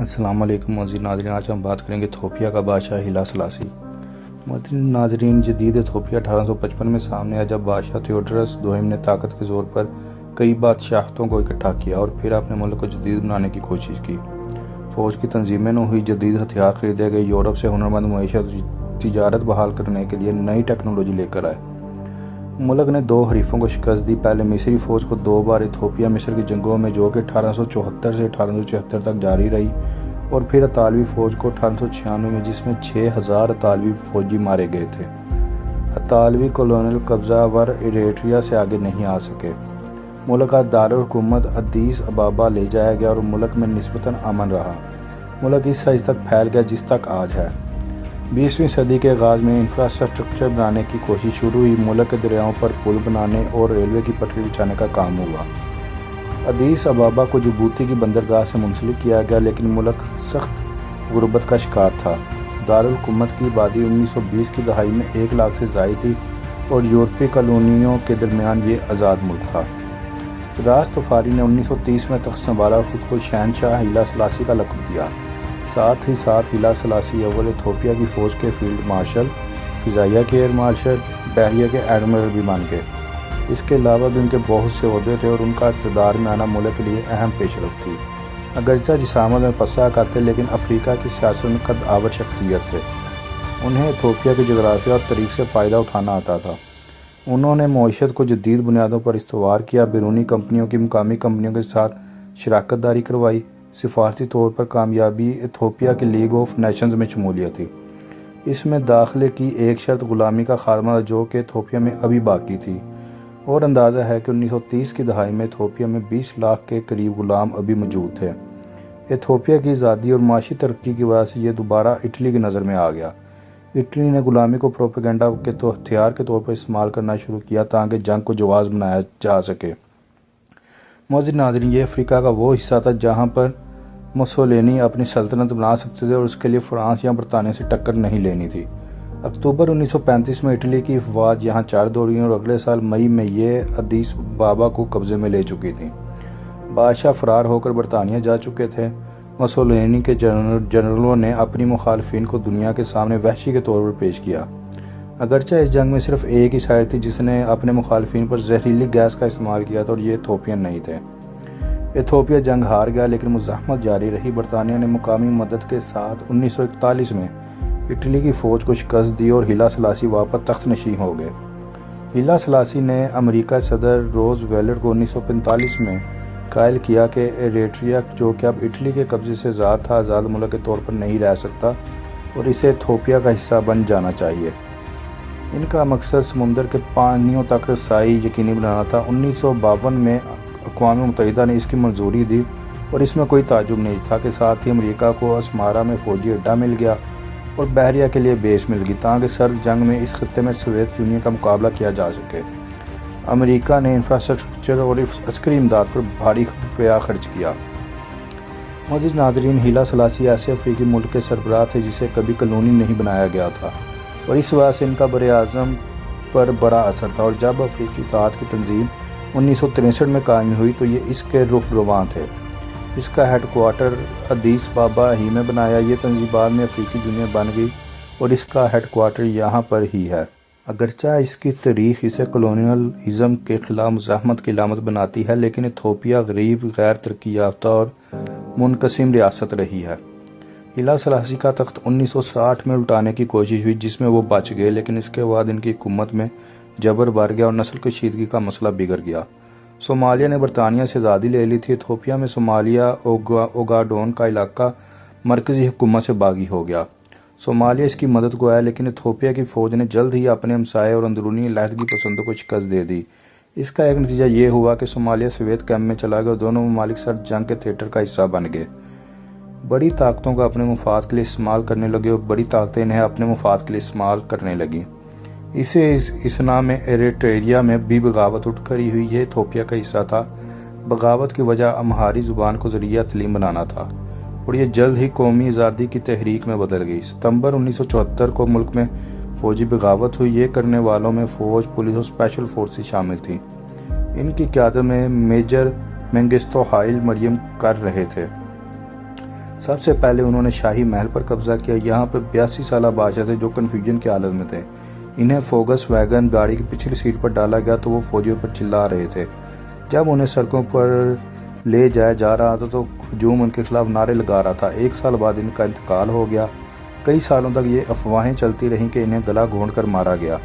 السلام علیکم معزز ناظرین، آج ہم بات کریں گے ایتھوپیا کا بادشاہ ہیلا سلاسیی۔ معزز ناظرین، جدید ایتھوپیا 1855 میں سامنے آیا جب بادشاہ تھیوڈرس دوم نے طاقت کے زور پر کئی بادشاہتوں کو اکٹھا کیا اور پھر اپنے ملک کو جدید بنانے کی کوشش کی۔ فوج کی تنظیمیں نو ہوئی، جدید ہتھیار خریدے گئے، یورپ سے ہنرمند معیشت تجارت بحال کرنے کے لیے نئی ٹیکنالوجی لے کر آئے۔ ملک نے دو حریفوں کو شکست دی، پہلے مصری فوج کو دو بار ایتھوپیا مصر کی جنگوں میں جو کہ 1874 سے 1876 تک جاری رہی، اور پھر اطالوی فوج کو 1896 میں، جس میں 6000 اطالوی فوجی مارے گئے تھے۔ اطالوی کولونیل قبضہ ور ایریٹریا سے آگے نہیں آ سکے۔ ملک کا دارالحکومت ادیس ابابا لے جایا گیا اور ملک میں نسبتاً امن رہا۔ ملک اس سائز تک پھیل گیا جس تک آج ہے۔ 20ویں صدی کے آغاز میں انفراسٹرکچر بنانے کی کوشش شروع ہوئی، ملک کے دریاؤں پر پل بنانے اور ریلوے کی پٹری بچھانے کا کام ہوا۔ ادیس ابابا کو جبوتی کی بندرگاہ سے منسلک کیا گیا، لیکن ملک سخت غربت کا شکار تھا۔ دارالحکومت کی آبادی 1920 کی دہائی میں 1 لاکھ سے زائد تھی اور یورپی کالونیوں کے درمیان یہ آزاد ملک تھا۔ راس تفاری نے 1930 میں تخت سنبھالا اور خود کو شہنشاہ ہیلا سلاسیی کا لقب دیا۔ ساتھ ہی ساتھ ہیلا سلاسیی اول ایتھوپیا کی فوج کے فیلڈ مارشل، فضائیہ کے ایئر مارشل، بحریہ کے ایڈمرل بھی بن گئے۔ اس کے علاوہ بھی ان کے بہت سے عہدے تھے اور ان کا اقتدار میں آنا ملک کے لیے اہم پیش رفت تھی۔ اگرچہ جسامت میں پسا کرتے لیکن افریقہ کی سیاست میں قد آور شخصیت تھے۔ انہیں ایتھوپیا کی جغرافیہ اور تاریخ سے فائدہ اٹھانا آتا تھا۔ انہوں نے معیشت کو جدید بنیادوں پر استوار کیا، بیرونی کمپنیوں کی مقامی کمپنیوں کے ساتھ شراکت داری کروائی۔ سفارتی طور پر کامیابی ایتھوپیا کی لیگ آف نیشنز میں شمولیت تھی۔ اس میں داخلے کی ایک شرط غلامی کا خاتمہ تھا، جو کہ ایتھوپیا میں ابھی باقی تھی، اور اندازہ ہے کہ 1930 کی دہائی میں ایتھوپیا میں 20 لاکھ کے قریب غلام ابھی موجود تھے۔ ایتھوپیا کی آزادی اور معاشی ترقی کی وجہ سے یہ دوبارہ اٹلی کی نظر میں آ گیا۔ اٹلی نے غلامی کو پروپیگنڈا کے ہتھیار کے طور پر استعمال کرنا شروع کیا تاکہ جنگ کو جواز بنایا جا سکے۔ معزز ناظرین، یہ افریقہ کا وہ حصہ تھا جہاں پر مسولینی اپنی سلطنت بنا سکتے تھے اور اس کے لیے فرانس یا برطانیہ سے ٹکر نہیں لینی تھی۔ اکتوبر 1935 میں اٹلی کی افواج یہاں چڑھ دوڑی اور اگلے سال مئی میں یہ ادیس بابا کو قبضے میں لے چکی تھی۔ بادشاہ فرار ہو کر برطانیہ جا چکے تھے۔ مسولینی کے جنرلوں نے اپنی مخالفین کو دنیا کے سامنے وحشی کے طور پر پیش کیا۔ اگرچہ اس جنگ میں صرف ایک ہی سائڈ تھی جس نے اپنے مخالفین پر زہریلی گیس کا استعمال کیا تھا، اور یہ ایتھوپین نہیں تھے۔ ایتھوپیا جنگ ہار گیا لیکن مزاحمت جاری رہی۔ برطانیہ نے مقامی مدد کے ساتھ 1941 میں اٹلی کی فوج کو شکست دی اور ہیلا سلاسیی واپس تخت نشین ہو گئے۔ ہیلا سلاسیی نے امریکہ صدر روز ویلٹ کو 1945 میں قائل کیا کہ ایریٹریا، جو کہ اب اٹلی کے قبضے سے آزاد تھا، آزاد ملک کے طور پر نہیں رہ سکتا اور اسے ایتھوپیا کا حصہ بن جانا چاہیے۔ ان کا مقصد سمندر کے پانیوں تک رسائی یقینی بنانا تھا۔ 1952 میں اقوام متحدہ نے اس کی منظوری دی اور اس میں کوئی تعجب نہیں تھا کہ ساتھ ہی امریکہ کو اسمارا میں فوجی اڈہ مل گیا اور بحریہ کے لیے بیس مل گئی تاکہ سرد جنگ میں اس خطے میں سوویت یونین کا مقابلہ کیا جا سکے۔ امریکہ نے انفراسٹرکچر اور عسکری امداد پر بھاری روپیہ خرچ کیا۔ معزز ناظرین، ہیلا سلاسیی ایسے افریقی ملک کے سربراہ تھے جسے کبھی کالونی نہیں بنایا گیا تھا، اور اس وجہ سے ان کا براعظم پر بڑا اثر تھا، اور جب افریقی اتحاد کی تنظیم 1963 میں قائم ہوئی تو یہ اس کے رہنما تھے۔ اس کا ہیڈ کوارٹر ادیس بابا ہی میں بنایا۔ یہ تنظیم بعد میں افریقی یونین بن گئی اور اس کا ہیڈ کوارٹر یہاں پر ہی ہے۔ اگرچہ اس کی تاریخ اسے کولونیلزم کے خلاف مزاحمت کی علامت بناتی ہے، لیکن ایتھوپیا غریب، غیر ترقی یافتہ اور منقسم ریاست رہی ہے۔ ہیلا سلاسیی کا تخت 1960 میں الٹانے کی کوشش ہوئی جس میں وہ بچ گئے، لیکن اس کے بعد ان کی حکومت میں جبر بڑھ گیا اور نسل کشیدگی کا مسئلہ بگڑ گیا۔ صومالیہ نے برطانیہ سے آزادی لے لی تھی۔ ایتھوپیا میں صومالیہ اوگاڈون کا علاقہ مرکزی حکومت سے باغی ہو گیا۔ صومالیہ اس کی مدد کو آیا، لیکن ایتھوپیا کی فوج نے جلد ہی اپنے ہمسائے اور اندرونی علیحدگی پسندوں کو شکست دے دی۔ اس کا ایک نتیجہ یہ ہوا کہ صومالیہ سوویت کیمپ میں چلا گیا اور دونوں ممالک سرد جنگ کے تھیٹر کا حصہ بن گئے۔ بڑی طاقتوں کو اپنے مفاد کے لیے استعمال کرنے لگے اور بڑی طاقتیں انہیں اپنے مفاد کے لیے استعمال کرنے لگیں۔ اسے اسنا میں ایریٹریا میں بھی بغاوت اٹھ کھڑی ہوئی۔ یہ ایتھوپیا کا حصہ تھا۔ بغاوت کی وجہ امہاری زبان کو ذریعہ تعلیم بنانا تھا اور یہ جلد ہی قومی آزادی کی تحریک میں بدل گئی۔ ستمبر 1974 کو ملک میں فوجی بغاوت ہوئی۔ یہ کرنے والوں میں فوج، پولیس اور اسپیشل فورسز شامل تھیں۔ ان کی قیادت میں میجر مینگسٹو ہائیل مریم کر رہے تھے۔ سب سے پہلے انہوں نے شاہی محل پر قبضہ کیا۔ یہاں پر 82 سالہ بادشاہ تھے جو کنفیوژن کی حالت میں تھے۔ انہیں فوگس ویگن گاڑی کی پچھلی سیٹ پر ڈالا گیا تو وہ فوجیوں پر چلا رہے تھے۔ جب انہیں سڑکوں پر لے جایا جا رہا تھا تو ہجوم ان کے خلاف نعرے لگا رہا تھا۔ 1 سال بعد ان کا انتقال ہو گیا۔ کئی سالوں تک یہ افواہیں چلتی رہیں کہ انہیں گلا گھونٹ کر مارا گیا۔